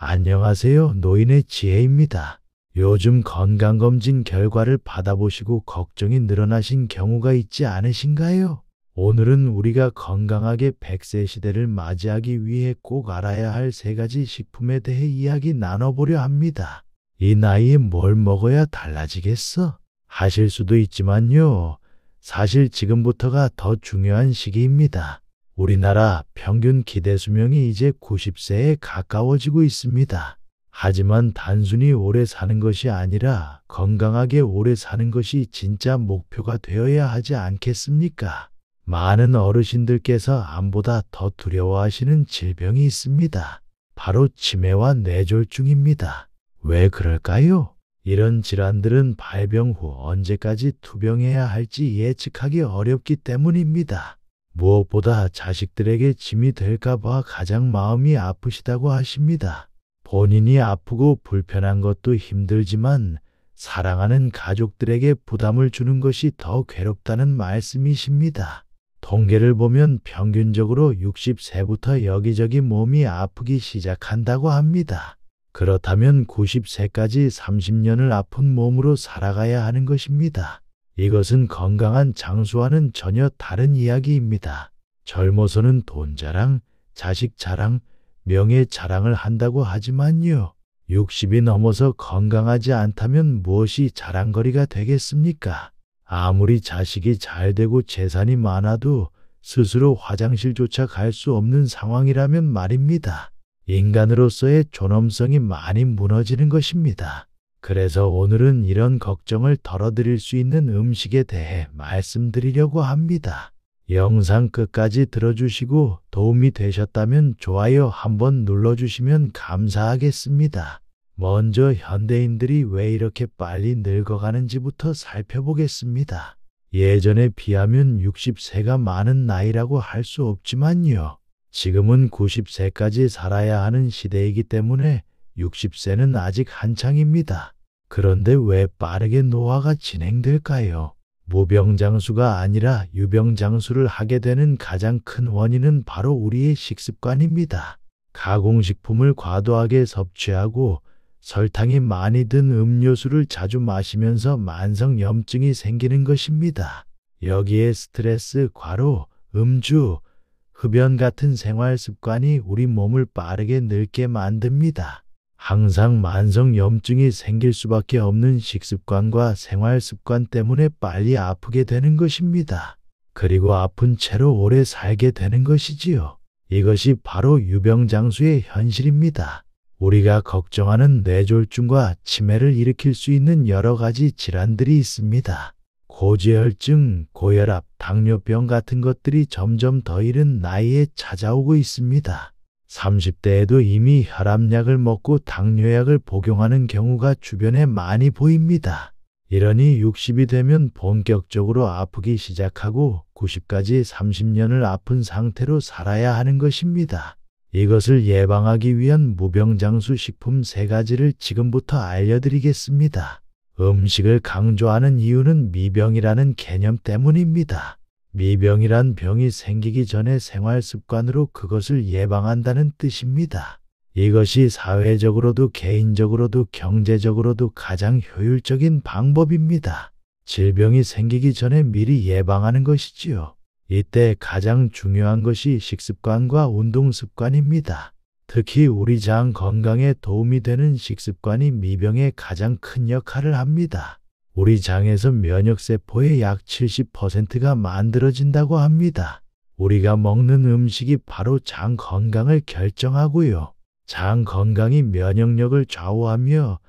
안녕하세요. 노인의 지혜입니다. 요즘 건강검진 결과를 받아보시고 걱정이 늘어나신 경우가 있지 않으신가요? 오늘은 우리가 건강하게 100세 시대를 맞이하기 위해 꼭 알아야 할 3가지 식품에 대해 이야기 나눠보려 합니다. 이 나이에 뭘 먹어야 달라지겠어? 하실 수도 있지만요. 사실 지금부터가 더 중요한 시기입니다. 우리나라 평균 기대 수명이 이제 90세에 가까워지고 있습니다. 하지만 단순히 오래 사는 것이 아니라 건강하게 오래 사는 것이 진짜 목표가 되어야 하지 않겠습니까? 많은 어르신들께서 암보다 더 두려워하시는 질병이 있습니다. 바로 치매와 뇌졸중입니다. 왜 그럴까요? 이런 질환들은 발병 후 언제까지 투병해야 할지 예측하기 어렵기 때문입니다. 무엇보다 자식들에게 짐이 될까 봐 가장 마음이 아프시다고 하십니다. 본인이 아프고 불편한 것도 힘들지만 사랑하는 가족들에게 부담을 주는 것이 더 괴롭다는 말씀이십니다. 통계를 보면 평균적으로 60세부터 여기저기 몸이 아프기 시작한다고 합니다. 그렇다면 90세까지 30년을 아픈 몸으로 살아가야 하는 것입니다. 이것은 건강한 장수와는 전혀 다른 이야기입니다. 젊어서는 돈 자랑, 자식 자랑, 명예 자랑을 한다고 하지만요. 60이 넘어서 건강하지 않다면 무엇이 자랑거리가 되겠습니까? 아무리 자식이 잘 되고 재산이 많아도 스스로 화장실조차 갈 수 없는 상황이라면 말입니다. 인간으로서의 존엄성이 많이 무너지는 것입니다. 그래서 오늘은 이런 걱정을 덜어드릴 수 있는 음식에 대해 말씀드리려고 합니다. 영상 끝까지 들어주시고 도움이 되셨다면 좋아요 한번 눌러주시면 감사하겠습니다. 먼저 현대인들이 왜 이렇게 빨리 늙어가는지부터 살펴보겠습니다. 예전에 비하면 60세가 많은 나이라고 할 수 없지만요. 지금은 90세까지 살아야 하는 시대이기 때문에 60세는 아직 한창입니다. 그런데 왜 빠르게 노화가 진행될까요? 무병장수가 아니라 유병장수를 하게 되는 가장 큰 원인은 바로 우리의 식습관입니다. 가공식품을 과도하게 섭취하고 설탕이 많이 든 음료수를 자주 마시면서 만성염증이 생기는 것입니다. 여기에 스트레스, 과로, 음주, 흡연 같은 생활 습관이 우리 몸을 빠르게 늙게 만듭니다. 항상 만성염증이 생길 수밖에 없는 식습관과 생활 습관 때문에 빨리 아프게 되는 것입니다. 그리고 아픈 채로 오래 살게 되는 것이지요. 이것이 바로 유병장수의 현실입니다. 우리가 걱정하는 뇌졸중과 치매를 일으킬 수 있는 여러 가지 질환들이 있습니다. 고지혈증, 고혈압, 당뇨병 같은 것들이 점점 더 이른 나이에 찾아오고 있습니다. 30대에도 이미 혈압약을 먹고 당뇨약을 복용하는 경우가 주변에 많이 보입니다. 이러니 60이 되면 본격적으로 아프기 시작하고 90까지 30년을 아픈 상태로 살아야 하는 것입니다. 이것을 예방하기 위한 무병장수 식품 3가지를 지금부터 알려드리겠습니다. 음식을 강조하는 이유는 미병이라는 개념 때문입니다. 미병이란 병이 생기기 전에 생활 습관으로 그것을 예방한다는 뜻입니다. 이것이 사회적으로도 개인적으로도 경제적으로도 가장 효율적인 방법입니다. 질병이 생기기 전에 미리 예방하는 것이지요. 이때 가장 중요한 것이 식습관과 운동 습관입니다. 특히 우리 장 건강에 도움이 되는 식습관이 미병에 가장 큰 역할을 합니다. 우리 장에서 면역세포의 약 70%가 만들어진다고 합니다. 우리가 먹는 음식이 바로 장 건강을 결정하고요. 장 건강이 면역력을 좌우하며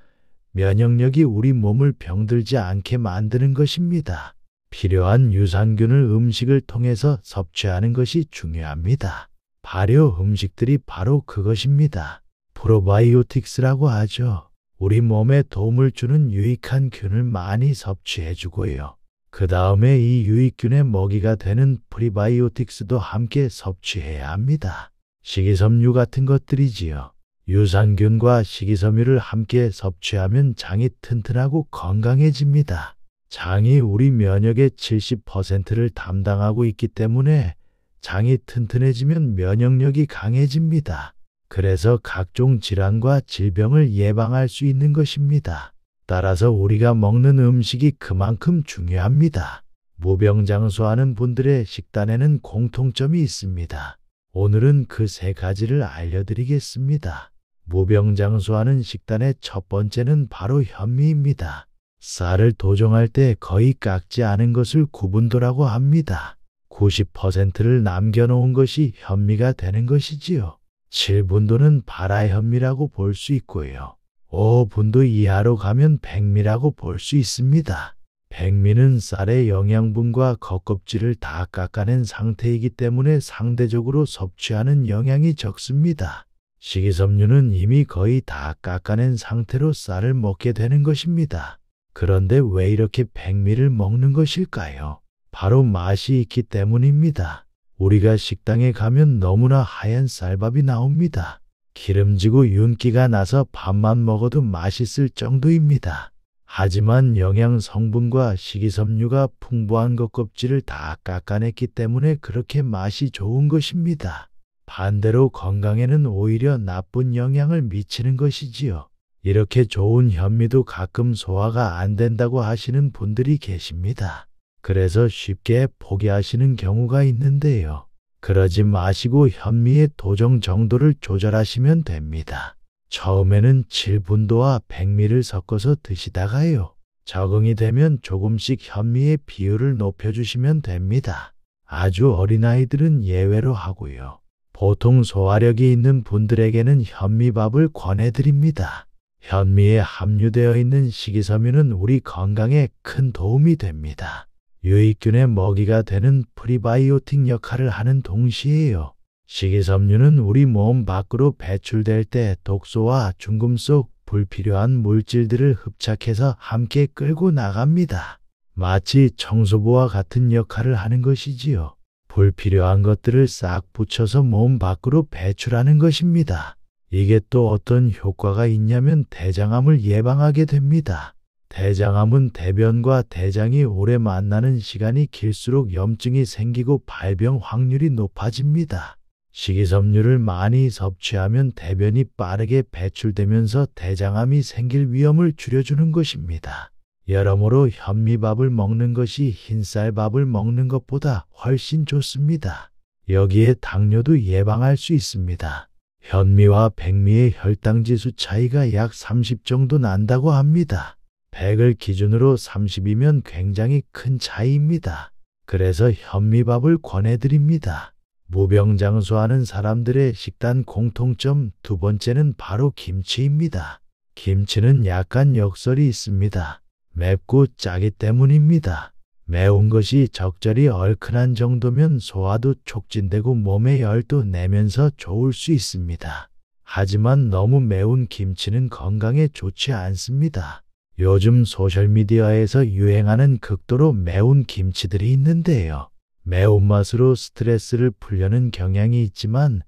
면역력이 우리 몸을 병들지 않게 만드는 것입니다. 필요한 유산균을 음식을 통해서 섭취하는 것이 중요합니다. 발효 음식들이 바로 그것입니다. 프로바이오틱스라고 하죠. 우리 몸에 도움을 주는 유익한 균을 많이 섭취해주고요. 그 다음에 이 유익균의 먹이가 되는 프리바이오틱스도 함께 섭취해야 합니다. 식이섬유 같은 것들이지요. 유산균과 식이섬유를 함께 섭취하면 장이 튼튼하고 건강해집니다. 장이 우리 면역의 70%를 담당하고 있기 때문에 장이 튼튼해지면 면역력이 강해집니다. 그래서 각종 질환과 질병을 예방할 수 있는 것입니다. 따라서 우리가 먹는 음식이 그만큼 중요합니다. 무병장수하는 분들의 식단에는 공통점이 있습니다. 오늘은 그 세 가지를 알려드리겠습니다. 무병장수하는 식단의 첫 번째는 바로 현미입니다. 쌀을 도정할 때 거의 깎지 않은 것을 구분도라고 합니다. 90%를 남겨놓은 것이 현미가 되는 것이지요. 7분도는 발화현미라고 볼 수 있고요. 5분도 이하로 가면 백미라고 볼 수 있습니다. 백미는 쌀의 영양분과 겉껍질을 다 깎아낸 상태이기 때문에 상대적으로 섭취하는 영양이 적습니다. 식이섬유는 이미 거의 다 깎아낸 상태로 쌀을 먹게 되는 것입니다. 그런데 왜 이렇게 백미를 먹는 것일까요? 바로 맛이 있기 때문입니다. 우리가 식당에 가면 너무나 하얀 쌀밥이 나옵니다. 기름지고 윤기가 나서 밥만 먹어도 맛있을 정도입니다. 하지만 영양 성분과 식이섬유가 풍부한 겉껍질을 다 깎아냈기 때문에 그렇게 맛이 좋은 것입니다. 반대로 건강에는 오히려 나쁜 영향을 미치는 것이지요. 이렇게 좋은 현미도 가끔 소화가 안 된다고 하시는 분들이 계십니다. 그래서 쉽게 포기하시는 경우가 있는데요. 그러지 마시고 현미의 도정 정도를 조절하시면 됩니다. 처음에는 7분도와 백미를 섞어서 드시다가요. 적응이 되면 조금씩 현미의 비율을 높여주시면 됩니다. 아주 어린아이들은 예외로 하고요. 보통 소화력이 있는 분들에게는 현미밥을 권해드립니다. 현미에 함유되어 있는 식이섬유는 우리 건강에 큰 도움이 됩니다. 유익균의 먹이가 되는 프리바이오틱 역할을 하는 동시에요. 식이섬유는 우리 몸 밖으로 배출될 때 독소와 중금 속 불필요한 물질들을 흡착해서 함께 끌고 나갑니다. 마치 청소부와 같은 역할을 하는 것이지요. 불필요한 것들을 싹 붙여서 몸 밖으로 배출하는 것입니다. 이게 또 어떤 효과가 있냐면 대장암을 예방하게 됩니다. 대장암은 대변과 대장이 오래 만나는 시간이 길수록 염증이 생기고 발병 확률이 높아집니다. 식이섬유를 많이 섭취하면 대변이 빠르게 배출되면서 대장암이 생길 위험을 줄여주는 것입니다. 여러모로 현미밥을 먹는 것이 흰쌀밥을 먹는 것보다 훨씬 좋습니다. 여기에 당뇨도 예방할 수 있습니다. 현미와 백미의 혈당지수 차이가 약 30 정도 난다고 합니다. 100을 기준으로 30이면 굉장히 큰 차이입니다. 그래서 현미밥을 권해드립니다. 무병장수하는 사람들의 식단 공통점 두 번째는 바로 김치입니다. 김치는 약간 역설이 있습니다. 맵고 짜기 때문입니다. 매운 것이 적절히 얼큰한 정도면 소화도 촉진되고 몸에 열도 내면서 좋을 수 있습니다. 하지만 너무 매운 김치는 건강에 좋지 않습니다. 요즘 소셜미디어에서 유행하는 극도로 매운 김치들이 있는데요. 매운맛으로 스트레스를 풀려는 경향이 있지만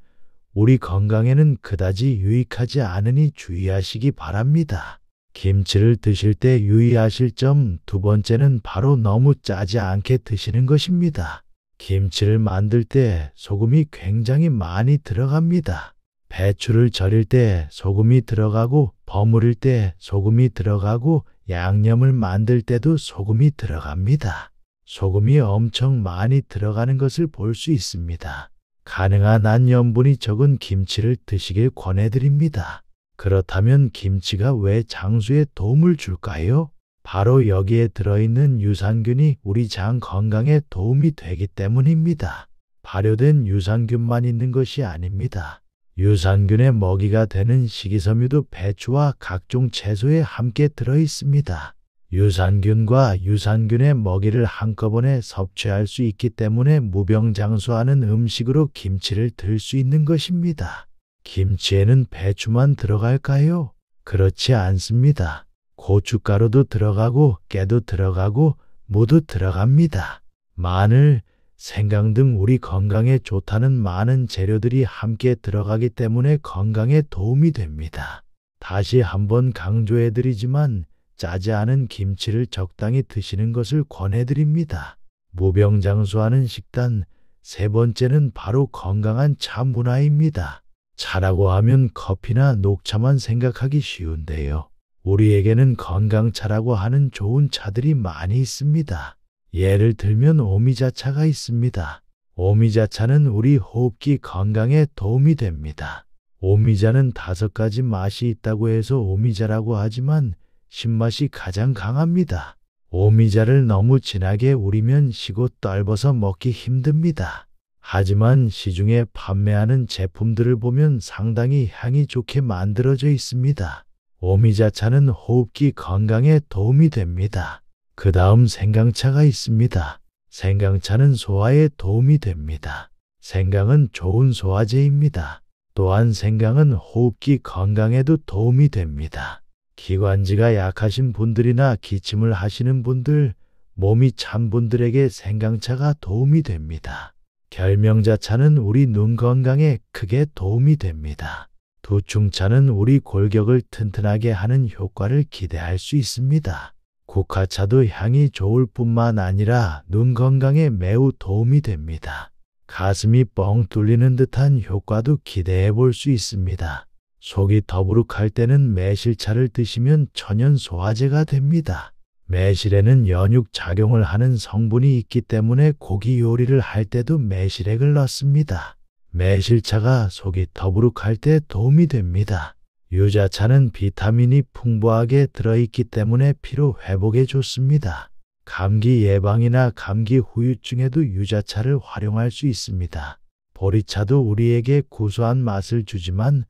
우리 건강에는 그다지 유익하지 않으니 주의하시기 바랍니다. 김치를 드실 때 유의하실 점 두 번째는 바로 너무 짜지 않게 드시는 것입니다. 김치를 만들 때 소금이 굉장히 많이 들어갑니다. 배추를 절일 때 소금이 들어가고 버무릴 때 소금이 들어가고 양념을 만들 때도 소금이 들어갑니다. 소금이 엄청 많이 들어가는 것을 볼 수 있습니다. 가능한 한 염분이 적은 김치를 드시길 권해드립니다. 그렇다면 김치가 왜 장수에 도움을 줄까요? 바로 여기에 들어있는 유산균이 우리 장 건강에 도움이 되기 때문입니다. 발효된 유산균만 있는 것이 아닙니다. 유산균의 먹이가 되는 식이섬유도 배추와 각종 채소에 함께 들어있습니다. 유산균과 유산균의 먹이를 한꺼번에 섭취할 수 있기 때문에 무병장수하는 음식으로 김치를 들 수 있는 것입니다. 김치에는 배추만 들어갈까요? 그렇지 않습니다. 고춧가루도 들어가고 깨도 들어가고 무도 들어갑니다. 마늘, 생강 등 우리 건강에 좋다는 많은 재료들이 함께 들어가기 때문에 건강에 도움이 됩니다. 다시 한번 강조해드리지만 짜지 않은 김치를 적당히 드시는 것을 권해드립니다. 무병장수하는 식단 세 번째는 바로 건강한 차 문화입니다. 차라고 하면 커피나 녹차만 생각하기 쉬운데요. 우리에게는 건강차라고 하는 좋은 차들이 많이 있습니다. 예를 들면 오미자차가 있습니다. 오미자차는 우리 호흡기 건강에 도움이 됩니다. 오미자는 5가지 맛이 있다고 해서 오미자라고 하지만 신맛이 가장 강합니다. 오미자를 너무 진하게 우리면 시고 떫어서 먹기 힘듭니다. 하지만 시중에 판매하는 제품들을 보면 상당히 향이 좋게 만들어져 있습니다. 오미자차는 호흡기 건강에 도움이 됩니다. 그 다음 생강차가 있습니다. 생강차는 소화에 도움이 됩니다. 생강은 좋은 소화제입니다. 또한 생강은 호흡기 건강에도 도움이 됩니다. 기관지가 약하신 분들이나 기침을 하시는 분들, 몸이 찬 분들에게 생강차가 도움이 됩니다. 결명자차는 우리 눈 건강에 크게 도움이 됩니다. 두충차는 우리 골격을 튼튼하게 하는 효과를 기대할 수 있습니다. 국화차도 향이 좋을 뿐만 아니라 눈 건강에 매우 도움이 됩니다. 가슴이 뻥 뚫리는 듯한 효과도 기대해 볼 수 있습니다. 속이 더부룩할 때는 매실차를 드시면 천연 소화제가 됩니다. 매실에는 연육 작용을 하는 성분이 있기 때문에 고기 요리를 할 때도 매실액을 넣습니다. 매실차가 속이 더부룩할 때 도움이 됩니다. 유자차는 비타민이 풍부하게 들어있기 때문에 피로 회복에 좋습니다. 감기 예방이나 감기 후유증에도 유자차를 활용할 수 있습니다. 보리차도 우리에게 구수한 맛을 주지만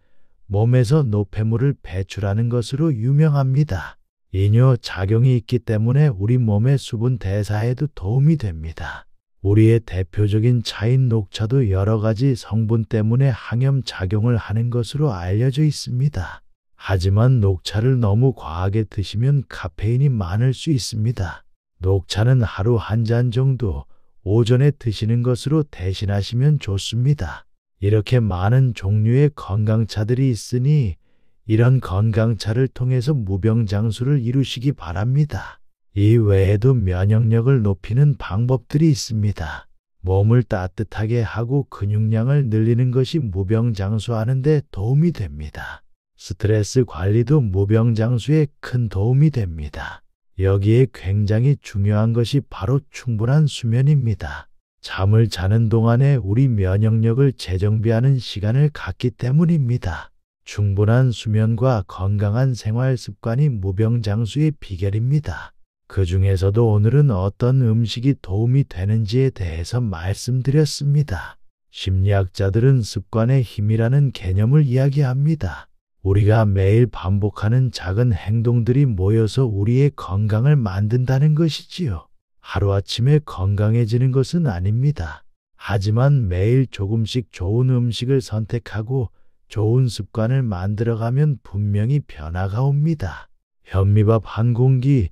몸에서 노폐물을 배출하는 것으로 유명합니다. 이뇨 작용이 있기 때문에 우리 몸의 수분 대사에도 도움이 됩니다. 우리의 대표적인 차인 녹차도 여러 가지 성분 때문에 항염 작용을 하는 것으로 알려져 있습니다. 하지만 녹차를 너무 과하게 드시면 카페인이 많을 수 있습니다. 녹차는 하루 1잔 정도 오전에 드시는 것으로 대신하시면 좋습니다. 이렇게 많은 종류의 건강차들이 있으니 이런 건강차를 통해서 무병장수를 이루시기 바랍니다. 이 외에도 면역력을 높이는 방법들이 있습니다. 몸을 따뜻하게 하고 근육량을 늘리는 것이 무병장수하는 데 도움이 됩니다. 스트레스 관리도 무병장수에 큰 도움이 됩니다. 여기에 굉장히 중요한 것이 바로 충분한 수면입니다. 잠을 자는 동안에 우리 면역력을 재정비하는 시간을 갖기 때문입니다. 충분한 수면과 건강한 생활 습관이 무병장수의 비결입니다. 그 중에서도 오늘은 어떤 음식이 도움이 되는지에 대해서 말씀드렸습니다. 심리학자들은 습관의 힘이라는 개념을 이야기합니다. 우리가 매일 반복하는 작은 행동들이 모여서 우리의 건강을 만든다는 것이지요. 하루아침에 건강해지는 것은 아닙니다. 하지만 매일 조금씩 좋은 음식을 선택하고 좋은 습관을 만들어가면 분명히 변화가 옵니다. 현미밥 한 공기,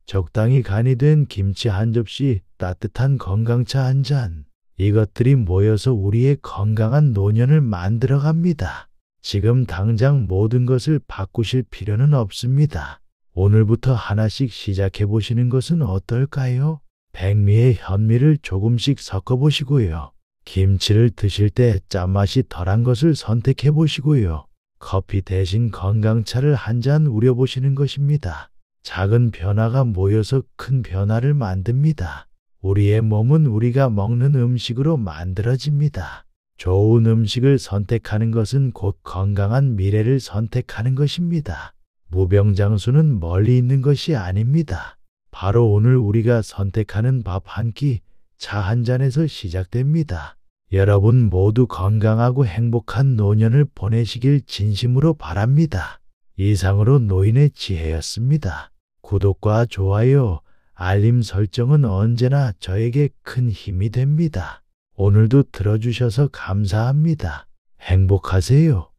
적당히 간이 된 김치 한 접시, 따뜻한 건강차 한 잔. 이것들이 모여서 우리의 건강한 노년을 만들어갑니다. 지금 당장 모든 것을 바꾸실 필요는 없습니다. 오늘부터 하나씩 시작해 보시는 것은 어떨까요? 백미에 현미를 조금씩 섞어 보시고요. 김치를 드실 때 짠맛이 덜한 것을 선택해 보시고요. 커피 대신 건강차를 한 잔 우려 보시는 것입니다. 작은 변화가 모여서 큰 변화를 만듭니다. 우리의 몸은 우리가 먹는 음식으로 만들어집니다. 좋은 음식을 선택하는 것은 곧 건강한 미래를 선택하는 것입니다. 무병장수는 멀리 있는 것이 아닙니다. 바로 오늘 우리가 선택하는 밥 한 끼, 차 한 잔에서 시작됩니다. 여러분 모두 건강하고 행복한 노년을 보내시길 진심으로 바랍니다. 이상으로 노인의 지혜였습니다. 구독과 좋아요, 알림 설정은 언제나 저에게 큰 힘이 됩니다. 오늘도 들어주셔서 감사합니다. 행복하세요.